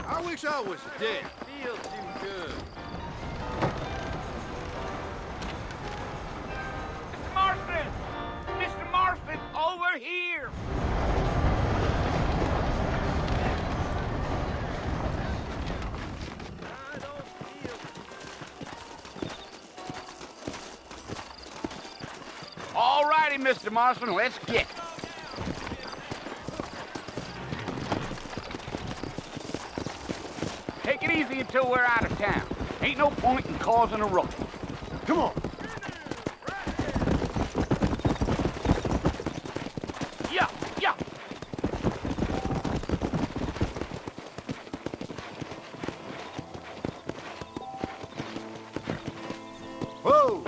I wish I was dead. Feels too good. Mr. Marston! Mr. Marston, over here! I don't feel... All righty, Mr. Marston, let's get. Take it easy until we're out of town. Ain't no point in causing a ruckus. Come on. Yeah, yeah. Whoa!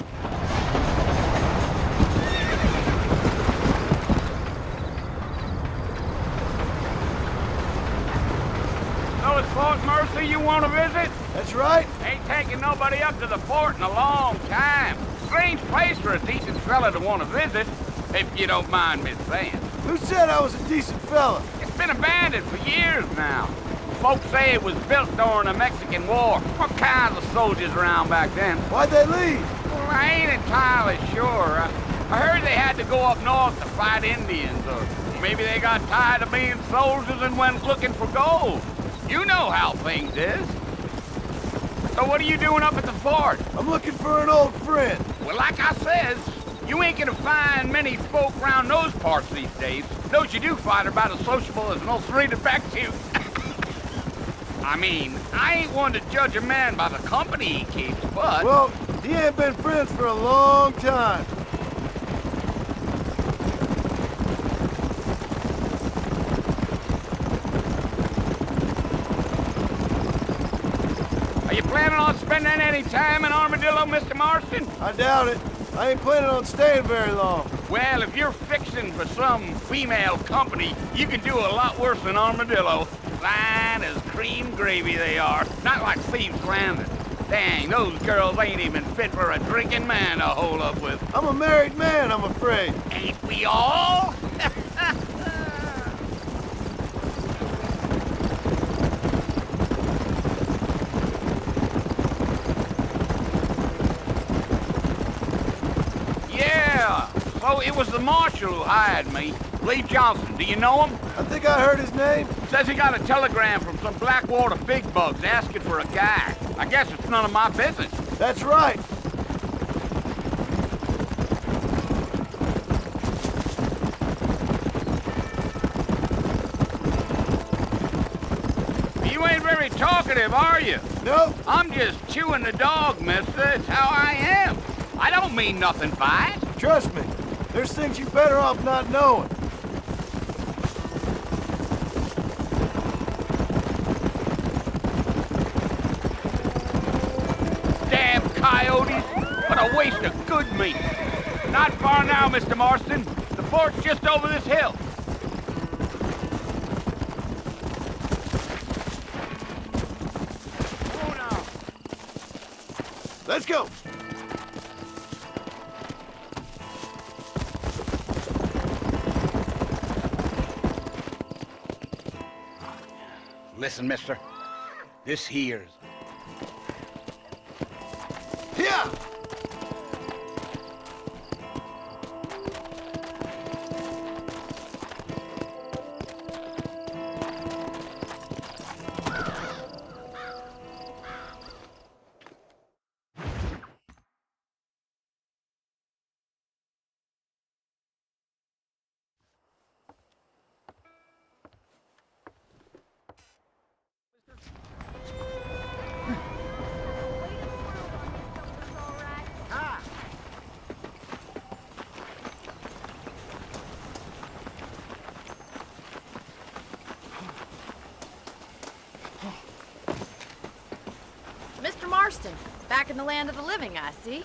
So it's Fort Mercy you want to visit? That's right. Ain't taking nobody up to the fort in a long time. Strange place for a decent fella to want to visit, if you don't mind me saying. Who said I was a decent fella? It's been abandoned for years now. Folks say it was built during the Mexican War. What kinds of soldiers around back then? Why'd they leave? Well, I ain't entirely sure. I heard they had to go up north to fight Indians, or maybe they got tired of being soldiers and went looking for gold. You know how things is. So what are you doing up at the fort? I'm looking for an old friend. Well, like I says, you ain't gonna find many folk around those parts these days. Those you do find are about as sociable as an old street back to. I mean, I ain't one to judge a man by the company he keeps, but... Well, he ain't been friends for a long time. Are you planning on spending any time in Armadillo, Mr. Marston? I doubt it. I ain't planning on staying very long. Well, if you're fixing for some female company, you can do a lot worse than Armadillo. Fine as cream gravy they are. Not like Thieves Landing. Dang, those girls ain't even fit for a drinking man to hole up with. I'm a married man, I'm afraid. Ain't we all? Yeah, so it was the marshal who hired me. Lee Johnson, do you know him? I think I heard his name. Says he got a telegram from some Blackwater big bugs asking for a guy. I guess it's none of my business. That's right. You ain't very talkative, are you? Nope. I'm just chewing the dog, mister. It's how I am. I don't mean nothing by it. Trust me. There's things you're better off not knowing. Damn coyotes. What a waste of good meat. Not far now, Mr. Marston. The fort's just over this hill. Let's go. Listen, mister. This here's... Yeah! Mr. Marston, back in the land of the living, I see.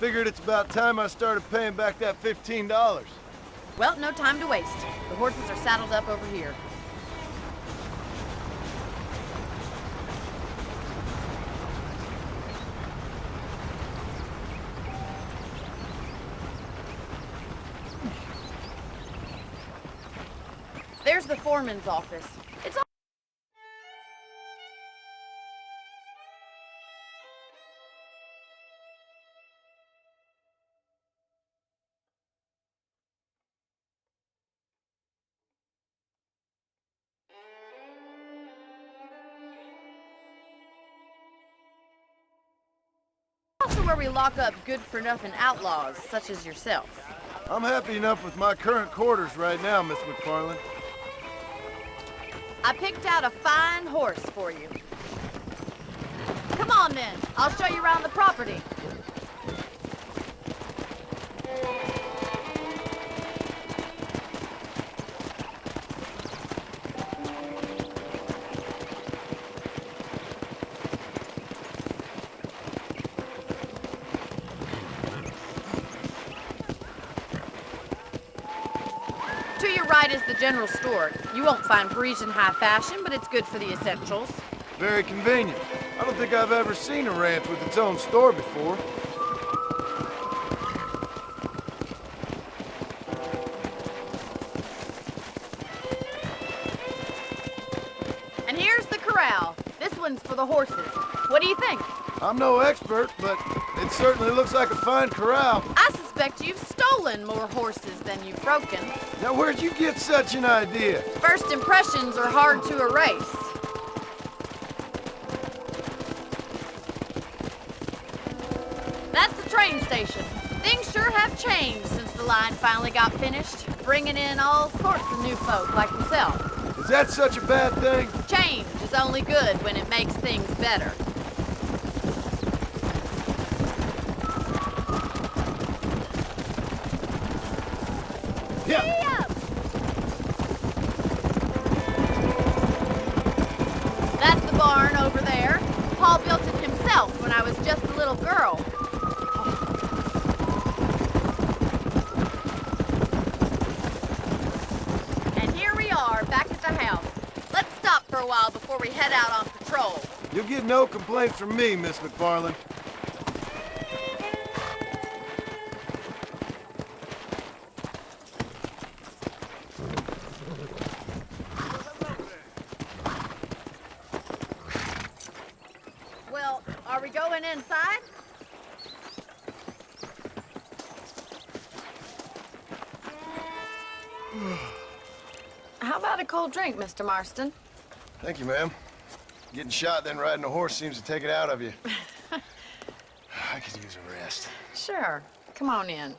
Figured it's about time I started paying back that $15. Well, no time to waste. The horses are saddled up over here. There's the foreman's office. It's all also where we lock up good-for-nothing outlaws, such as yourself. I'm happy enough with my current quarters right now, Miss McFarland. I picked out a fine horse for you. Come on then, I'll show you around the property. To your right is the general store. You won't find Parisian high fashion, but it's good for the essentials. Very convenient. I don't think I've ever seen a ranch with its own store before. And here's the corral. This one's for the horses. What do you think? I'm no expert, but it certainly looks like a fine corral. I suspect you've stolen more horses than you've broken. Now, where'd you get such an idea? First impressions are hard to erase. That's the train station. Things sure have changed since the line finally got finished, bringing in all sorts of new folk like yourself. Is that such a bad thing? Change is only good when it makes things better. Yeah. That's the barn over there. Paul built it himself when I was just a little girl. And here we are, back at the house. Let's stop for a while before we head out on patrol. You'll get no complaints from me, Miss McFarland. Well, are we going inside? How about a cold drink, Mr. Marston? Thank you, ma'am. Getting shot, then riding a horse seems to take it out of you. I could use a rest. Sure. Come on in.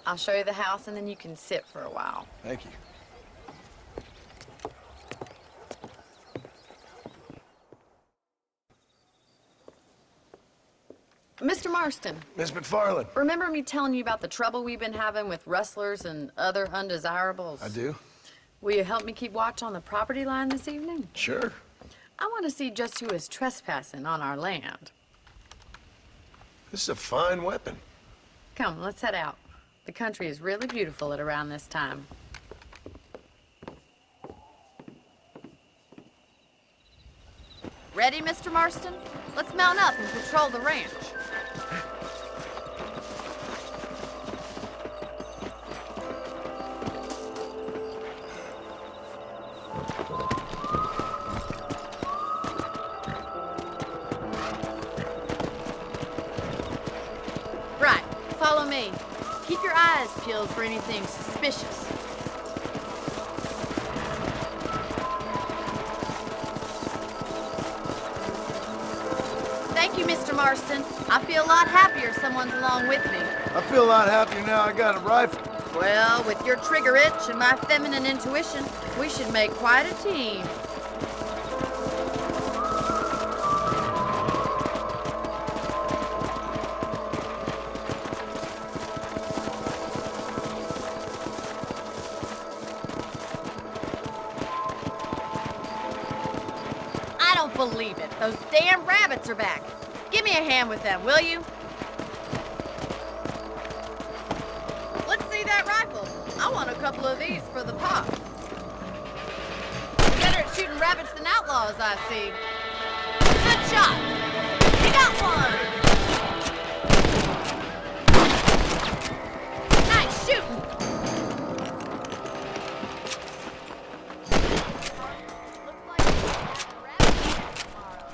I'll show you the house and then you can sit for a while. Thank you. Mr. Marston, Miss McFarland. remember me telling you about the trouble we've been having with rustlers and other undesirables? I do? Will you help me keep watch on the property line this evening? Sure. I want to see just who is trespassing on our land. This is a fine weapon. Come, let's head out. The country is really beautiful at around this time. Ready, Mr. Marston? Let's mount up and patrol the ranch. eyes peeled for anything suspicious. Thank you, Mr. Marston. I feel a lot happier someone's along with me. I feel a lot happier now I got a rifle. Well, with your trigger itch and my feminine intuition, we should make quite a team. I don't believe it. Those damn rabbits are back. Give me a hand with them, will you? Let's see that rifle. I want a couple of these for the pop. Better at shooting rabbits than outlaws, I see. Good shot. You got one. Nice shooting. Looks like we're gonna have a rabbit hunt tomorrow.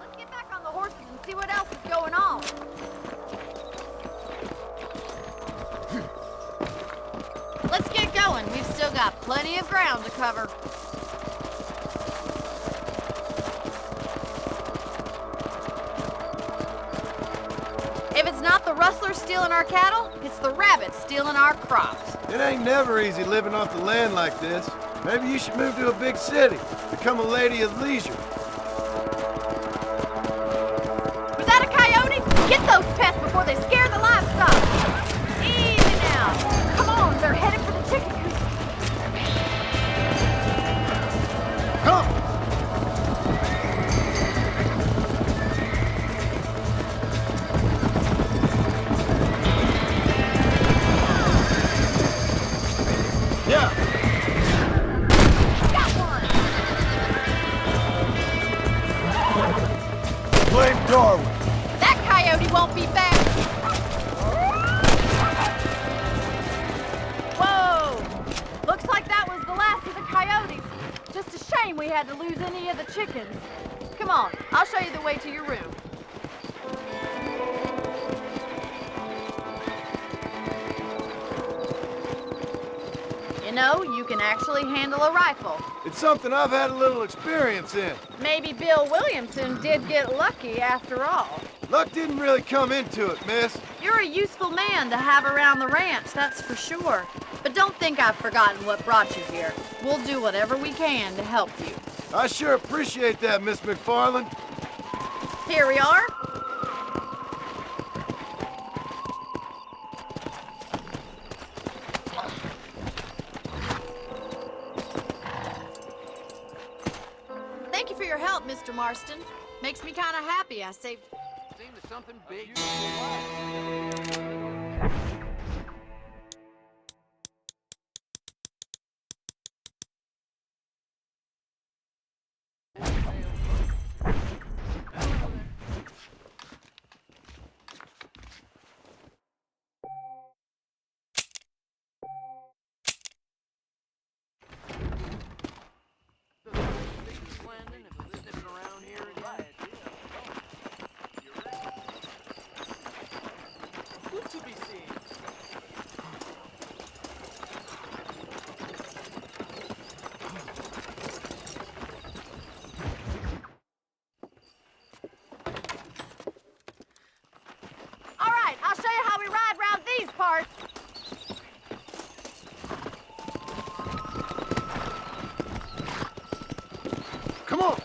Let's get back on the horses and see what else is going on. Let's get going. We've still got plenty of ground to cover. If it's not the rustlers stealing our cattle, it's the rabbits stealing our crops. It ain't never easy living off the land like this. Maybe you should move to a big city. Become a lady of leisure. Was that a coyote? Get those pests before they scare the livestock. Easy now. Come on, they're headed for the chicken coop. Come! Yeah! Got one. Blame Darwin. That coyote won't be back. Whoa! Looks like that was the last of the coyotes. Just a shame we had to lose any of the chickens. Come on, I'll show you the way to your room. You know, you can actually handle a rifle. It's something I've had a little experience in. Maybe Bill Williamson did get lucky after all. Luck didn't really come into it, miss. You're a useful man to have around the ranch, that's for sure. But don't think I've forgotten what brought you here. We'll do whatever we can to help you. I sure appreciate that, Miss McFarland. Here we are. Thank you for your help, Mr. Marston. Makes me kind of happy I saved... Seemed to something big. I'll show you how we ride round these parts. Come on!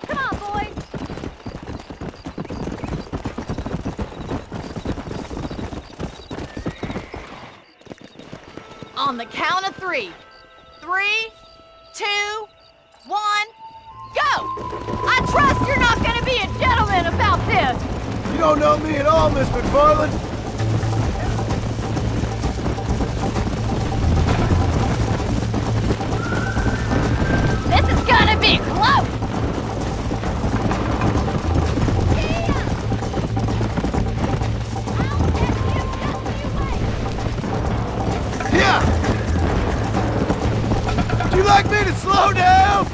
Come on, boys. On the count of 3. 3, 2, 1, go! I trust you're not gonna be a gentleman about this. You don't know me at all, Miss McFarland. This is gonna be close! Yeah! Would you like me to slow down?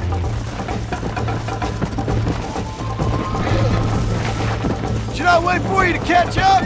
Should I wait for you to catch up?